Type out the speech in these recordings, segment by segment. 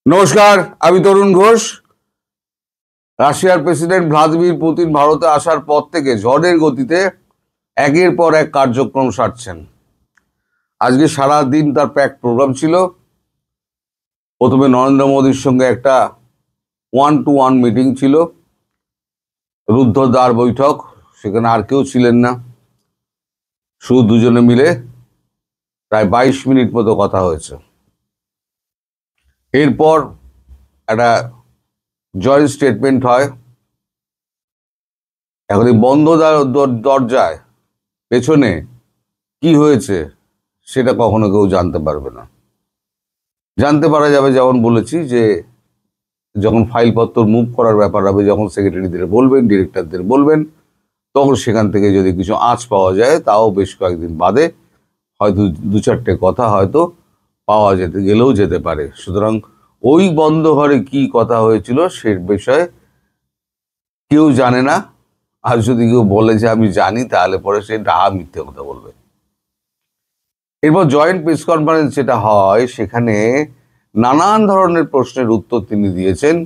নমস্কার, আমি তরুণ ঘোষ। রাশিয়ার প্রেসিডেন্ট ভ্লাদিমির পুতিন ভারতে আসার পর থেকে ঝড়ের গতিতে একের পর এক কার্যক্রম সারছেন। আজকে সারা দিন তার প্যাক প্রোগ্রাম ছিল। প্রথমে নরেন্দ্র মোদীর সঙ্গে একটা 1-to-1 মিটিং ছিল, রুদ্ধদ্বার বৈঠক। সেখানে আর কেউ ছিলেন না, শুধু দুজনে মিলে প্রায় 22 মিনিট মতো কথা হয়েছে। এরপর একটা জয়েন্ট স্টেটমেন্ট হয়। এখন এই বন্ধ দরজায় পেছনে কি হয়েছে সেটা কখনো কেউ জানতে পারবে না। জানতে পারা যাবে, যেমন বলেছি, যে যখন ফাইলপত্র মুভ করার ব্যাপার হবে, যখন সেক্রেটারিদের বলবেন, ডিরেক্টরদের বলবেন, তখন সেখান থেকে যদি কিছু আঁচ পাওয়া যায়, তাও বেশ কয়েকদিন বাদে হয়তো দু চারটে কথা হয়তো পাওয়া গেলেও যেতে পারে। সুতরাং ওই বন্ধ ঘরে কি কথা হয়েছিল সে বিষয়ে কেউ জানে না। আর যদি কেউ বলে যে আমি জানি, তাহলে পরে সে ডাহা মিথ্যে কথা বলবে। এরপর জয়েন্ট প্রেস কনফারেন্স যেটা হয়, সেখানে নানান ধরনের প্রশ্নের উত্তর তিনি দিয়েছেন,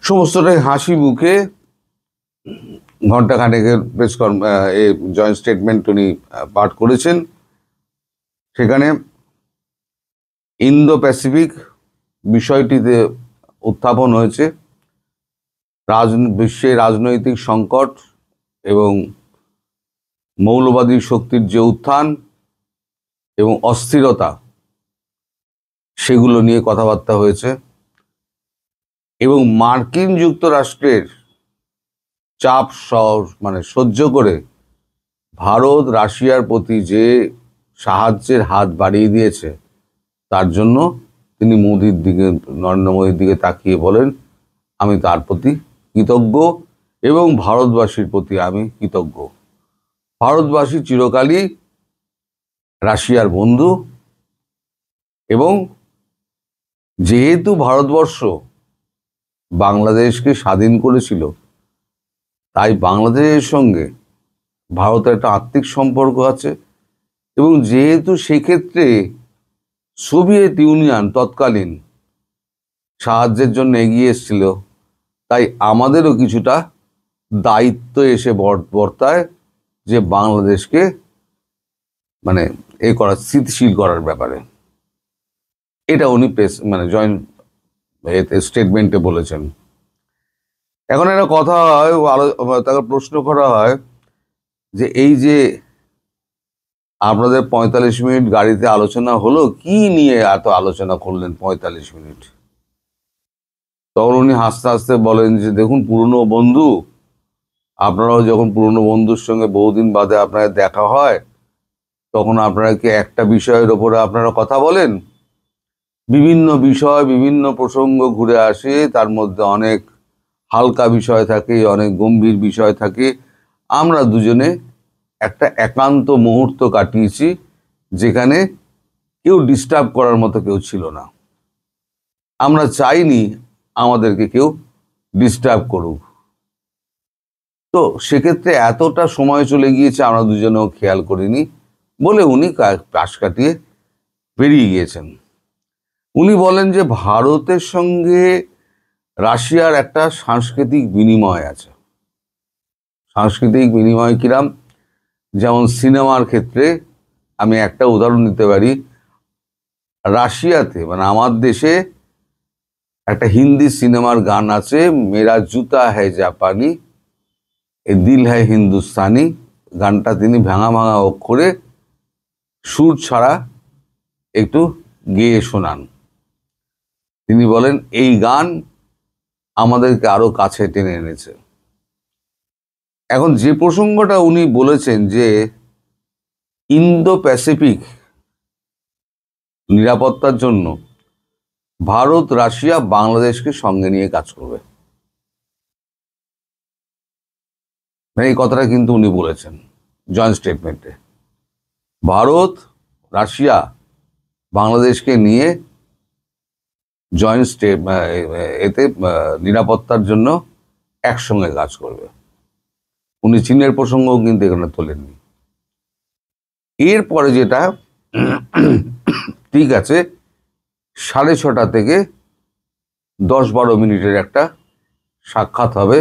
সমস্তটাই হাসি মুখে। ঘণ্টাখানেকের জয়েন্ট স্টেটমেন্ট উনি পাঠ করেছেন। সেখানে ইন্দো প্যাসিফিক বিষয়টিতে উত্থাপন হয়েছে, বিশ্বে রাজনৈতিক সংকট এবং মৌলবাদী শক্তির যে উত্থান এবং অস্থিরতা, সেগুলো নিয়ে কথাবার্তা হয়েছে। এবং মার্কিন যুক্তরাষ্ট্রের চাপ সহ্য করে ভারত রাশিয়ার প্রতি যে সাহায্যের হাত বাড়িয়ে দিয়েছে, তার জন্য তিনি নরেন্দ্র মোদীর দিকে তাকিয়ে বলেন, আমি তার প্রতি কৃতজ্ঞ এবং ভারতবাসীর প্রতি আমি কৃতজ্ঞ। ভারতবাসী চিরকালই রাশিয়ার বন্ধু, এবং যেহেতু ভারতবর্ষ বাংলাদেশকে স্বাধীন করেছিল, তাই বাংলাদেশের সঙ্গে ভারতের একটা আত্মিক সম্পর্ক আছে। এবং যেহেতু সেক্ষেত্রে সোভিয়েত ইউনিয়ন তৎকালীন সাহায্যের জন্য এগিয়ে এসেছিল, তাই আমাদেরও কিছুটা দায়িত্ব এসে বর্তায় যে বাংলাদেশকে স্থিতিশীল করার ব্যাপারে। এটা উনি জয়েন্ট স্টেটমেন্টে বলেছেন। এখন একটা কথা হয়, তাকে প্রশ্ন করা হয় যে এই যে আপনাদের 45 মিনিট গাড়িতে আলোচনা হলো, কি নিয়ে এত আলোচনা করলেন 45 মিনিট? তখন উনি হাসতে হাসতে বলেন যে দেখুন, পুরনো বন্ধু, আপনারাও যখন পুরনো বন্ধুর সঙ্গে বহুদিন বাদে আপনাদের দেখা হয়, তখন আপনারা কি একটা বিষয়ের ওপরে আপনারা কথা বলেন? বিভিন্ন বিষয়, বিভিন্ন প্রসঙ্গ ঘুরে আসে, তার মধ্যে অনেক হালকা বিষয় থাকে, অনেক গম্ভীর বিষয় থাকে। আমরা দুজনে একটা একান্ত মুহূর্ত কাটিয়েছি, যেখানে কেউ ডিস্টার্ব করার মতো কেউ ছিল না। আমরা চাইনি আমাদেরকে কেউ ডিস্টার্ব করুক। তো সেক্ষেত্রে এতটা সময় চলে গিয়েছে, আমরা দুজনেও খেয়াল করিনি বলে উনি পাশ কাটিয়ে বেরিয়ে গিয়েছেন। উনি বলেন যে ভারতের সঙ্গে রাশিয়ার একটা সাংস্কৃতিক বিনিময় আছে। সাংস্কৃতিক বিনিময় কিরাম? যেমন সিনেমার ক্ষেত্রে আমি একটা উদাহরণ দিতে পারি। রাশিয়াতে আমার দেশে একটা হিন্দি সিনেমার গান আছে, মেরা জুতা হ্যায় জাপানি এ দিল হ্যায় হিন্দুস্তানি। গানটা তিনি ভাঙা ভাঙা অক্ষরে সুর ছাড়া একটু গেয়ে শোনান। তিনি বলেন এই গান আমাদেরকে আরো কাছে টেনে এনেছে। এখন যে প্রসঙ্গটা উনি বলেছেন যে ইন্দো প্যাসিফিক নিরাপত্তার জন্য ভারত, রাশিয়া, বাংলাদেশকে সঙ্গে নিয়ে কাজ করবে, এই কথাটা কিন্তু উনি বলেছেন জয়েন্ট স্টেটমেন্টে। ভারত, রাশিয়া, বাংলাদেশকে নিয়ে এতে নিরাপত্তার জন্য একসঙ্গে কাজ করবে। উনি চীনের প্রসঙ্গও কিন্তু এখানে তোলেননি। এরপরে যেটা ঠিক আছে, 6:30 থেকে 10-12 মিনিটের একটা সাক্ষাৎ হবে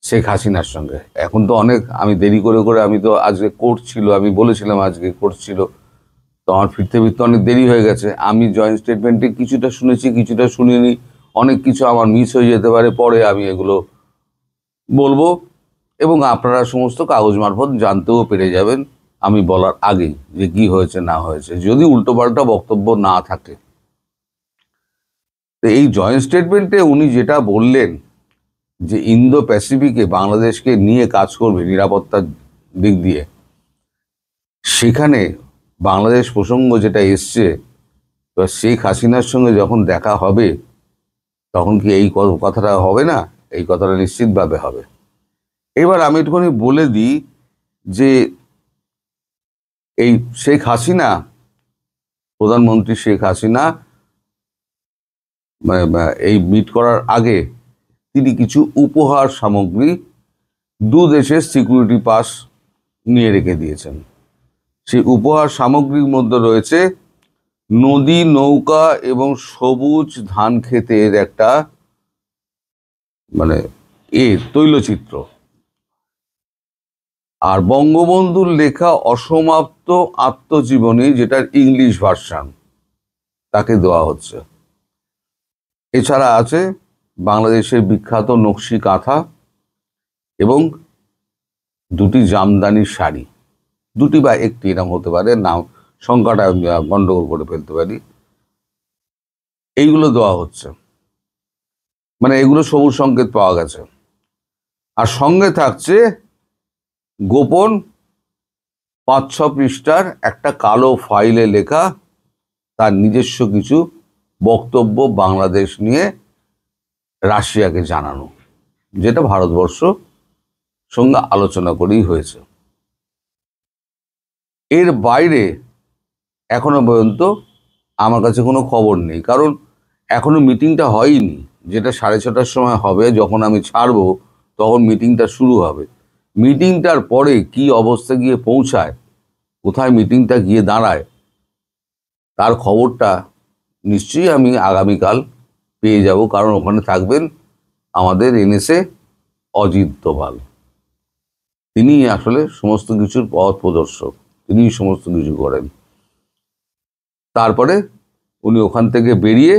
শেখ হাসিনার সঙ্গে। এখন তো অনেক আমি দেরি করে করে, আমি তো আজকে কোর্ট ছিল, আমি বলেছিলাম আজকে কোর্ট ছিল, তো আমার ফিরতে ফিরতে অনেক দেরি হয়ে গেছে। আমি জয়েন্ট স্টেটমেন্টে কিছুটা শুনেছি, কিছুটা শুনিনি, অনেক কিছু আমার মিস হয়ে যেতে পারে, পরে আমি এগুলো বলবো এবং আপনারা সমস্ত কাগজ মারফত জানতেও পেরে যাবেন আমি বলার আগেই যে কি হয়েছে না হয়েছে, যদি উল্টোপাল্টা বক্তব্য না থাকে। তো এই জয়েন্ট স্টেটমেন্টে উনি যেটা বললেন যে ইন্দো প্যাসিফিকে বাংলাদেশকে নিয়ে কাজ করবে নিরাপত্তার দিক দিয়ে, সেখানে বাংলাদেশ প্রসঙ্গ যেটা এসছে, তো শেখ হাসিনার সঙ্গে যখন দেখা হবে তখন কি এই কথাটা হবে না? এই কথাটা নিশ্চিতভাবে হবে। এবার আমি একটুখানি বলে দিই যে এই শেখ হাসিনা, প্রধানমন্ত্রী শেখ হাসিনা এই মিট করার আগে তিনি কিছু উপহার সামগ্রী দু দেশের সিকিউরিটি পাস নিয়ে রেখে দিয়েছেন। সেই উপহার সামগ্রীর মধ্যে রয়েছে নদী, নৌকা এবং সবুজ ধান ক্ষেতের একটা তৈলচিত্র, আর বঙ্গবন্ধুর লেখা অসমাপ্ত আত্মজীবনী, যেটার ইংলিশ ভার্সন তাকে দেওয়া হচ্ছে। এছাড়া আছে বাংলাদেশের বিখ্যাত নকশি কাঁথা এবং 2টি জামদানির শাড়ি, 2টি বা 1টি এরকম হতে পারে, নাম সংখ্যাটা গন্ডগোল করে ফেলতে পারি। এইগুলো দেওয়া হচ্ছে, এগুলো সবুজ সংকেত পাওয়া গেছে। আর সঙ্গে থাকছে গোপন 5-6 পৃষ্ঠার একটা কালো ফাইলে লেখা তার নিজস্ব কিছু বক্তব্য বাংলাদেশ নিয়ে রাশিয়াকে জানানো, যেটা ভারতবর্ষ সঙ্গে আলোচনা করেই হয়েছে। এর বাইরে এখনো পর্যন্ত আমার কাছে কোনো খবর নেই, কারণ এখনো মিটিংটা হয়নি। যেটা 6:30টার সময় হবে, যখন আমি ছাড়বো তখন মিটিংটা শুরু হবে। মিটিংটার পরে কি অবস্থা গিয়ে পৌঁছায়, কোথায় মিটিংটা গিয়ে দাঁড়ায়, তার খবরটা নিশ্চয়ই আমি আগামীকাল পেয়ে যাব, কারণ ওখানে থাকবেন আমাদের এনএসএ অজিত দোভাল। তিনি আসলে সমস্ত কিছুর পথ প্রদর্শক, তিনি সমস্ত কিছু করেন। তারপরে উনি ওখান থেকে বেরিয়ে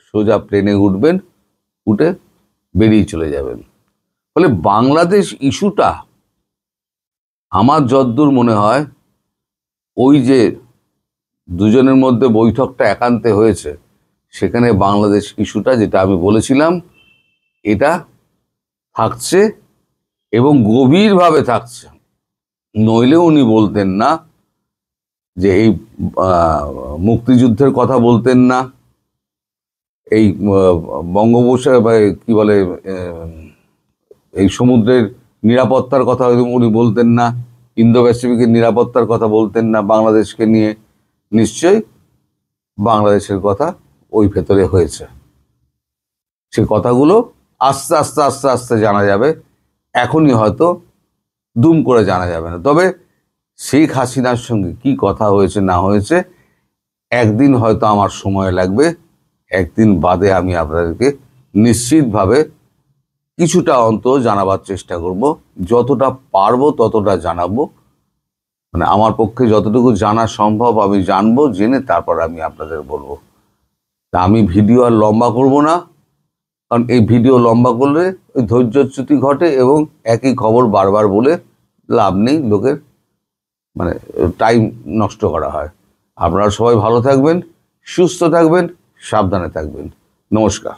সোজা প্লেনে উঠবেন, উঠে বেরিয়ে চলে যাবেন। ফলে বাংলাদেশ ইস্যুটা আমার যদ্দূর মনে হয়, ওই যে দুজনের মধ্যে বৈঠকটা একান্তে হয়েছে, সেখানে বাংলাদেশ ইস্যুটা, যেটা আমি বলেছিলাম, এটা থাকছে এবং গভীরভাবে থাকছে। নইলে উনি বলতেন না যে এই মুক্তিযুদ্ধের কথা বলতেন না, এই বঙ্গোপসাগর কি বলে এই সমুদ্রের নিরাপত্তার কথা উনি বলতেন না, ইন্দো প্যাসিফিকের নিরাপত্তার কথা বলতেন না বাংলাদেশকে নিয়ে। নিশ্চয়ই বাংলাদেশের কথা ওই ভেতরে হয়েছে। সে কথাগুলো আস্তে আস্তে আস্তে আস্তে জানা যাবে, এখনই হয়তো দুম করে জানা যাবে না। তবে শেখ হাসিনার সঙ্গে কি কথা হয়েছে না হয়েছে, একদিন হয়তো আমার সময় লাগবে, একদিন বাদে আমি আপনাদেরকে নিশ্চিতভাবে কিছুটা অন্তত জানাবার চেষ্টা করব, যতটা পারবো ততটা জানাবো। আমার পক্ষে যতটুকু জানা সম্ভব আমি জানবো, জেনে তারপর আমি আপনাদের বলবো। তা আমি ভিডিও আর লম্বা করব না, কারণ এই ভিডিও লম্বা করলে ওই ধৈর্যচ্যুতি ঘটে এবং একই খবর বারবার বলে লাভ নেই, লোকের টাইম নষ্ট করা হয়। আপনারা সবাই ভালো থাকবেন, সুস্থ থাকবেন, সাবধানে থাকবেন। নমস্কার।